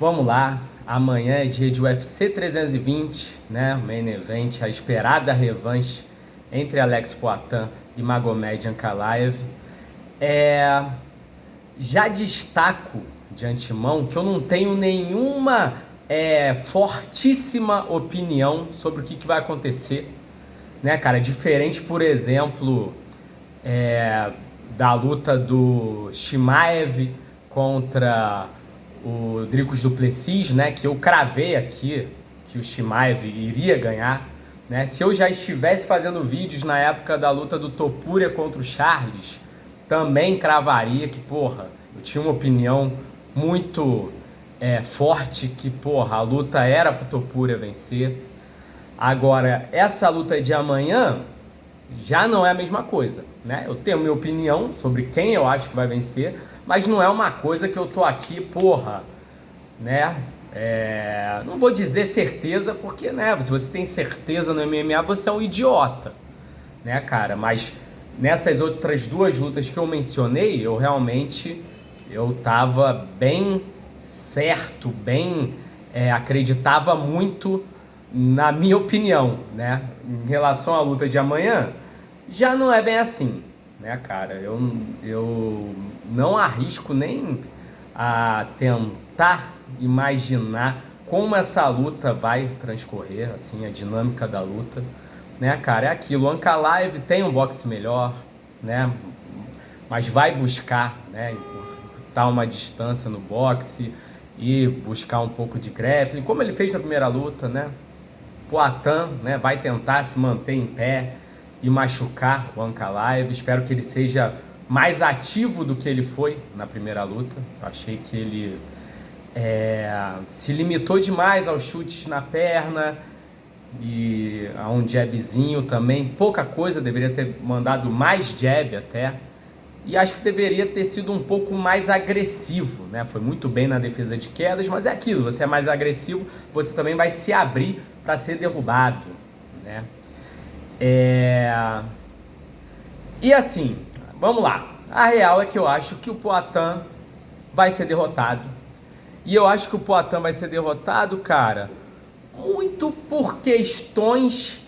Vamos lá, amanhã é dia de UFC 320, né? Main Event, a esperada revanche entre Alex Poatan e Magomed Ankalaev. Já destaco de antemão que eu não tenho nenhuma fortíssima opinião sobre o que vai acontecer, né, cara? Diferente, por exemplo, da luta do Chimaev contra o Dricus du Plessis, né, que eu cravei aqui que o Chimaev iria ganhar, né? Se eu já estivesse fazendo vídeos na época da luta do Topuria contra o Charles, também cravaria que, porra, eu tinha uma opinião muito forte que, porra, a luta era pro Topuria vencer. Agora, essa luta de amanhã já não é a mesma coisa, né? Eu tenho minha opinião sobre quem eu acho que vai vencer, mas não é uma coisa que eu tô aqui, porra, né? Não vou dizer certeza, porque, né, se você tem certeza no MMA, você é um idiota, né, cara? Mas nessas outras duas lutas que eu mencionei, eu realmente tava bem certo, acreditava muito na minha opinião, né? Em relação à luta de amanhã, já não é bem assim, né, cara? Eu não arrisco nem a tentar imaginar como essa luta vai transcorrer, assim, a dinâmica da luta, né, cara? É aquilo, o Ankalaev tem um boxe melhor, né? Mas vai buscar, né, encurtar uma distância no boxe e buscar um pouco de grappling, como ele fez na primeira luta, né? Poatan, né, vai tentar se manter em pé e machucar o Ankalaev. Espero que ele seja mais ativo do que ele foi na primeira luta. Eu achei que ele se limitou demais aos chutes na perna e a um jabzinho também. Pouca coisa, deveria ter mandado mais jab até. E acho que deveria ter sido um pouco mais agressivo, né? Foi muito bem na defesa de quedas, mas é aquilo, você é mais agressivo, você também vai se abrir para ser derrubado, né? E assim, vamos lá. A real é que eu acho que o Poatan vai ser derrotado. E eu acho que o Poatan vai ser derrotado, cara, muito por questões,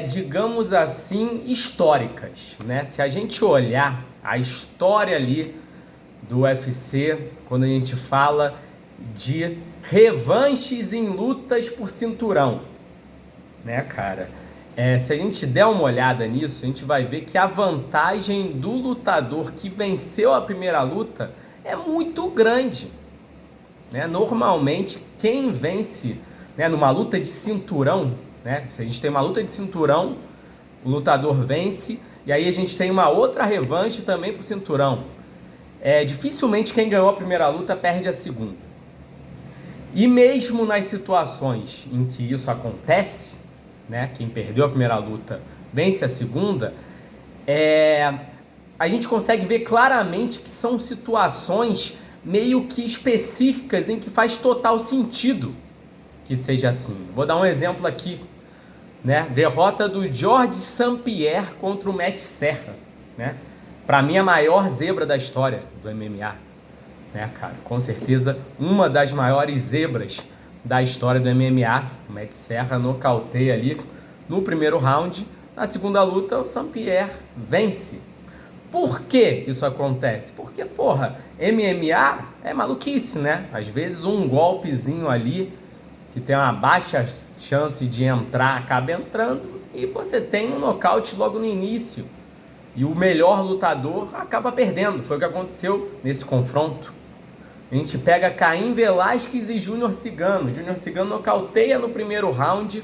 digamos assim, históricas, né? Se a gente olhar a história ali do UFC, quando a gente fala de revanches em lutas por cinturão, né, cara? Se a gente der uma olhada nisso, a gente vai ver que a vantagem do lutador que venceu a primeira luta é muito grande, né? Normalmente, quem vence, né, numa luta de cinturão, né? Se a gente tem uma luta de cinturão, o lutador vence, e aí a gente tem uma outra revanche também pro cinturão. Dificilmente quem ganhou a primeira luta perde a segunda. E mesmo nas situações em que isso acontece, né, quem perdeu a primeira luta vence a segunda, a gente consegue ver claramente que são situações meio que específicas em que faz total sentido que seja assim. Vou dar um exemplo aqui, né? Derrota do Georges St-Pierre contra o Matt Serra, né? Para mim a maior zebra da história do MMA, né, cara? Com certeza uma das maiores zebras da história do MMA. O Matt Serra nocauteia ali no primeiro round. Na segunda luta o St-Pierre vence. Por que isso acontece? Porque, porra, MMA é maluquice, né? Às vezes um golpezinho ali que tem uma baixa chance de entrar, acaba entrando e você tem um nocaute logo no início. E o melhor lutador acaba perdendo. Foi o que aconteceu nesse confronto. A gente pega Caim Velasquez e Júnior Cigano. Júnior Cigano nocauteia no primeiro round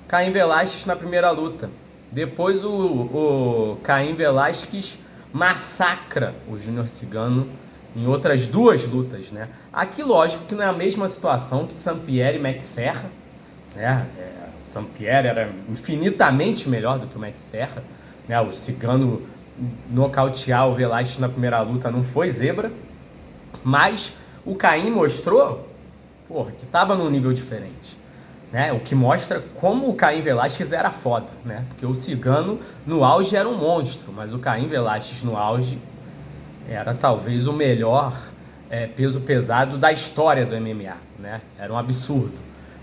Caim Velasquez na primeira luta. Depois o Caim Velasquez massacra o Júnior Cigano em outras duas lutas, né? Aqui, lógico, que não é a mesma situação que St-Pierre e Matt Serra, né? O St-Pierre era infinitamente melhor do que o Matt Serra, né? O Cigano nocautear o Velasquez na primeira luta não foi zebra, mas o Caim mostrou, porra, que estava num nível diferente, né? O que mostra como o Caim Velasquez era foda, né? Porque o Cigano no auge era um monstro, mas o Caim Velasquez no auge era talvez o melhor peso pesado da história do MMA, né? Era um absurdo.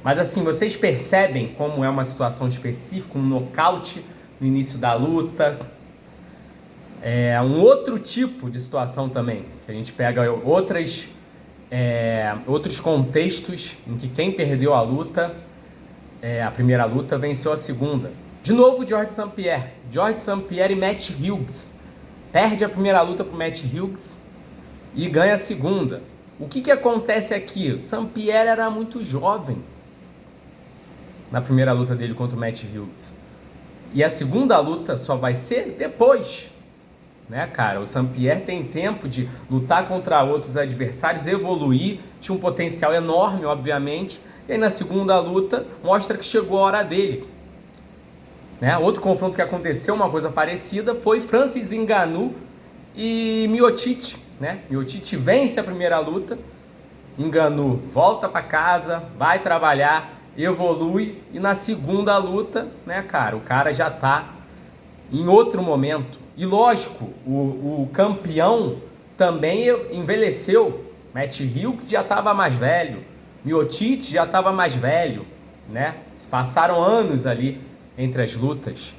Mas assim, vocês percebem como é uma situação específica, um nocaute no início da luta. É um outro tipo de situação também, que a gente pega outros contextos em que quem perdeu a luta, a primeira luta, venceu a segunda. De novo, Georges St-Pierre. Georges St-Pierre e Matt Hughes. Perde a primeira luta para o Matt Hughes e ganha a segunda. O que acontece aqui? O St-Pierre era muito jovem na primeira luta dele contra o Matt Hughes. E a segunda luta só vai ser depois, né, cara? O St-Pierre tem tempo de lutar contra outros adversários, evoluir, tinha um potencial enorme, obviamente. E aí na segunda luta mostra que chegou a hora dele. Né? Outro confronto que aconteceu, uma coisa parecida, foi Francis Ngannou e Miocic. Né? Miocic vence a primeira luta, Ngannou volta para casa, vai trabalhar, evolui, e na segunda luta, né, cara, o cara já tá em outro momento. E lógico, o campeão também envelheceu. Matt Hughes já estava mais velho, Miocic já estava mais velho, né? Passaram anos ali entre as lutas.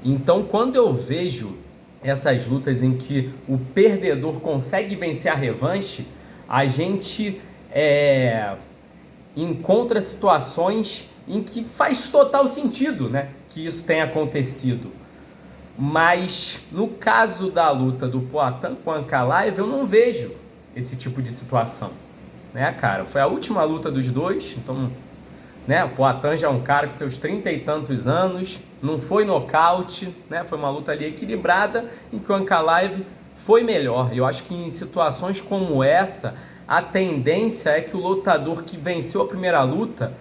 Então, quando eu vejo essas lutas em que o perdedor consegue vencer a revanche, a gente encontra situações em que faz total sentido, né, que isso tenha acontecido. Mas no caso da luta do Poatan com Ankalaev, eu não vejo esse tipo de situação, né, cara? Foi a última luta dos dois, então, né, o Poatan já é um cara com seus 30 e tantos anos, não foi nocaute, né? Foi uma luta ali equilibrada em que o Ankalaev foi melhor. Eu acho que em situações como essa, a tendência é que o lutador que venceu a primeira luta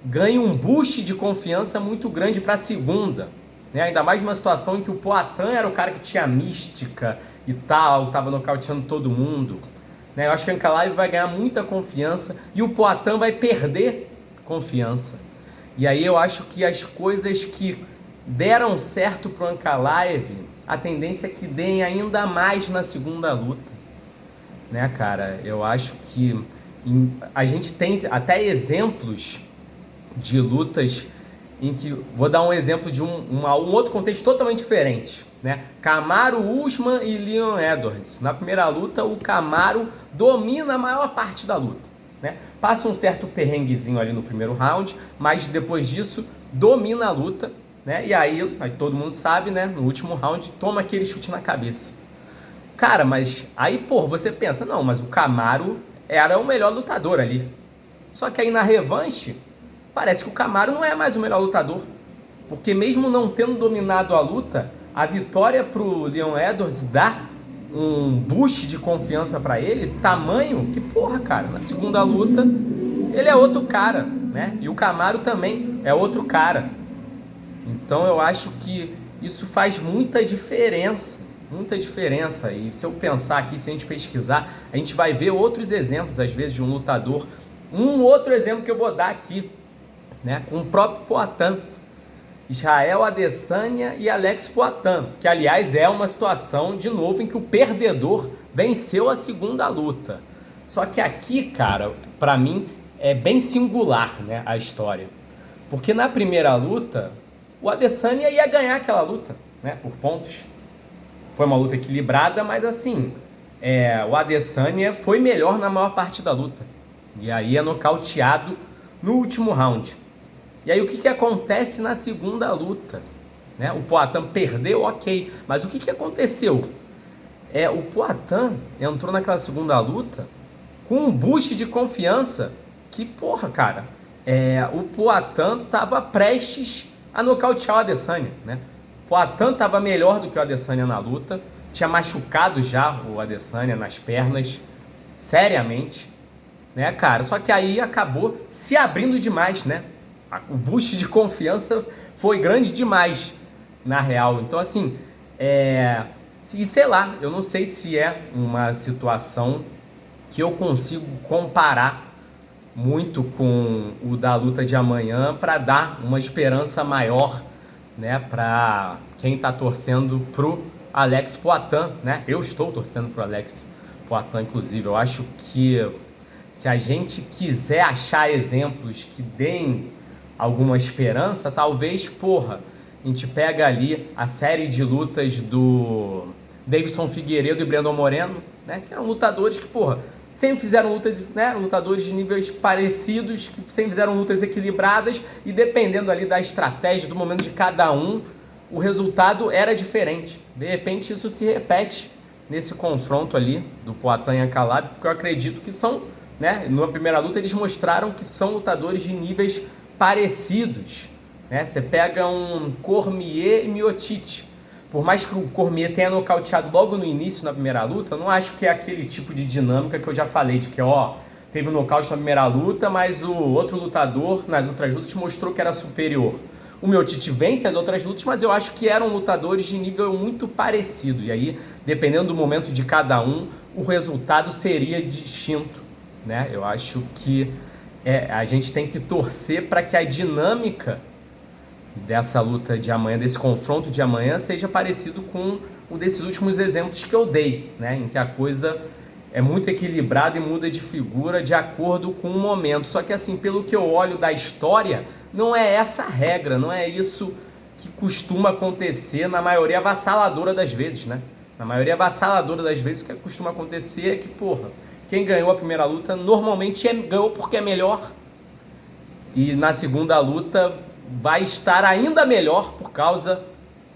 ganhe um boost de confiança muito grande para a segunda. Né? Ainda mais numa situação em que o Poatan era o cara que tinha mística e tal, estava nocauteando todo mundo. Né? Eu acho que o Ankalaev vai ganhar muita confiança e o Poatan vai perder confiança. E aí eu acho que as coisas que deram certo para o Ankalaev, a tendência é que deem ainda mais na segunda luta. Né, cara? Eu acho que a gente tem até exemplos de lutas em que... Vou dar um exemplo de um outro contexto totalmente diferente. Né? Kamaru Usman e Leon Edwards. Na primeira luta, o Kamaru domina a maior parte da luta. Né? Passa um certo perrenguezinho ali no primeiro round, mas depois disso domina a luta. Né? E aí todo mundo sabe, né? No último round, toma aquele chute na cabeça. Cara, mas aí, pô, você pensa, não, mas o Kamaru era o melhor lutador ali. Só que aí na revanche, parece que o Kamaru não é mais o melhor lutador. Porque mesmo não tendo dominado a luta, a vitória pro Leon Edwards dá um boost de confiança pra ele, tamanho que, porra, cara, na segunda luta, ele é outro cara, né? E o Kamaru também é outro cara. Então eu acho que isso faz muita diferença. Muita diferença. E se eu pensar aqui, se a gente pesquisar, a gente vai ver outros exemplos, às vezes, de um lutador. Um outro exemplo que eu vou dar aqui, né, com o próprio Poatan. Israel Adesanya e Alex Poatan, que, aliás, é uma situação, de novo, em que o perdedor venceu a segunda luta. Só que aqui, cara, pra mim, é bem singular, né, a história. Porque na primeira luta, o Adesanya ia ganhar aquela luta, né, por pontos. Foi uma luta equilibrada, mas assim, o Adesanya foi melhor na maior parte da luta. E aí é nocauteado no último round. E aí o que acontece na segunda luta? Né? O Poatan perdeu, ok. Mas o que aconteceu? O Poatan entrou naquela segunda luta com um boost de confiança que, porra, cara, o Poatan estava prestes a nocautear o Adesanya, né? O Poatan estava melhor do que o Adesanya na luta, tinha machucado já o Adesanya nas pernas, seriamente, né, cara? Só que aí acabou se abrindo demais, né? O boost de confiança foi grande demais, na real. Então, assim, e sei lá, eu não sei se é uma situação que eu consigo comparar muito com o da luta de amanhã para dar uma esperança maior, né, para quem está torcendo pro Alex Poatan, né? Eu estou torcendo pro Alex Poatan, inclusive. Eu acho que se a gente quiser achar exemplos que deem alguma esperança, talvez, a gente pega ali a série de lutas do Davidson Figueiredo e Brandon Moreno, né? Que eram lutadores que, sempre fizeram lutas, né? Lutadores de níveis parecidos, que sempre fizeram lutas equilibradas e dependendo ali da estratégia, do momento de cada um, o resultado era diferente. De repente isso se repete nesse confronto ali do Poatan e Ankalaev, porque eu acredito que são, né? Na primeira luta eles mostraram que são lutadores de níveis parecidos, né? Você pega um Cormier e Miocic. Por mais que o Cormier tenha nocauteado logo no início, na primeira luta, eu não acho que é aquele tipo de dinâmica que eu já falei, de que, teve um nocaute na primeira luta, mas o outro lutador, nas outras lutas, mostrou que era superior. O Miocic vence as outras lutas, mas eu acho que eram lutadores de nível muito parecido. E aí, dependendo do momento de cada um, o resultado seria distinto, né? Eu acho que a gente tem que torcer para que a dinâmica dessa luta de amanhã, desse confronto de amanhã, seja parecido com um desses últimos exemplos que eu dei, né? Em que a coisa é muito equilibrada e muda de figura de acordo com o momento. Só que assim, pelo que eu olho da história, não é essa a regra, não é isso que costuma acontecer na maioria avassaladora das vezes, né? Na maioria avassaladora das vezes, o que costuma acontecer é que, quem ganhou a primeira luta normalmente ganhou porque é melhor, e na segunda luta vai estar ainda melhor por causa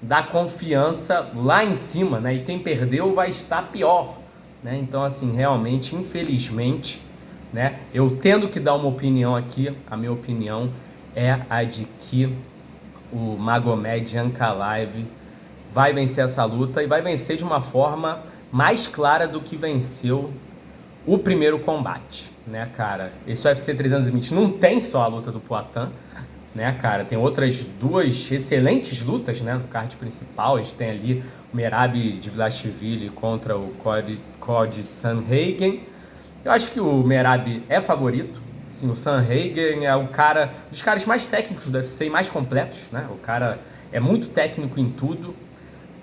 da confiança lá em cima, né? E quem perdeu vai estar pior, né? Então, assim, realmente, infelizmente, né? Eu tendo que dar uma opinião aqui, a minha opinião é a de que o Magomed Ankalaev vai vencer essa luta e vai vencer de uma forma mais clara do que venceu o primeiro combate, né, cara? Esse UFC 320 não tem só a luta do Poatan, né, cara? Tem outras duas excelentes lutas, né, no card principal. A gente tem ali o Merab Dvalishvili contra o Cody Sandhagen. Eu acho que o Merab é favorito. Assim, o Sandhagen é o cara dos caras mais técnicos do UFC e mais completos, né? O cara é muito técnico em tudo.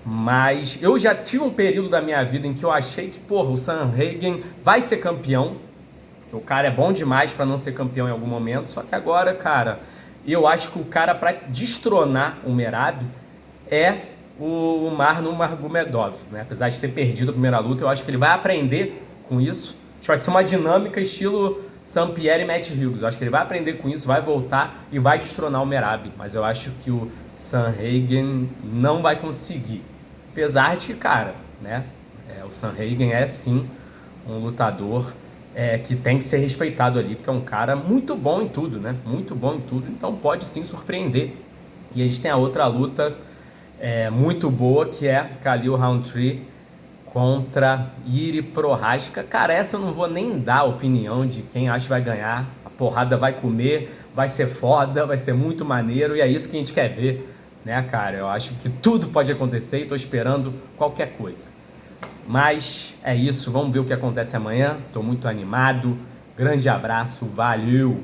Mas eu já tive um período da minha vida em que eu achei que, o Sandhagen vai ser campeão. O cara é bom demais para não ser campeão em algum momento. Só que agora, cara, eu acho que o cara para destronar o Merab é o Marlon Magomedov, né? Apesar de ter perdido a primeira luta, eu acho que ele vai aprender com isso. Acho que vai ser uma dinâmica estilo Saint-Pierre e Matt Hughes. Eu acho que ele vai aprender com isso, vai voltar e vai destronar o Merab. Mas eu acho que o Sandhagen não vai conseguir. Apesar de que, cara, né? O Sandhagen é sim um lutador que tem que ser respeitado ali, porque é um cara muito bom em tudo, né? Muito bom em tudo, então pode sim surpreender. E a gente tem a outra luta muito boa, que é Khalil Rountree contra Jiri Prochazka. Cara, essa eu não vou nem dar opinião de quem acha que vai ganhar. A porrada vai comer, vai ser foda, vai ser muito maneiro, e é isso que a gente quer ver, né, cara? Eu acho que tudo pode acontecer e tô esperando qualquer coisa. Mas é isso, vamos ver o que acontece amanhã. Tô muito animado. Grande abraço, valeu!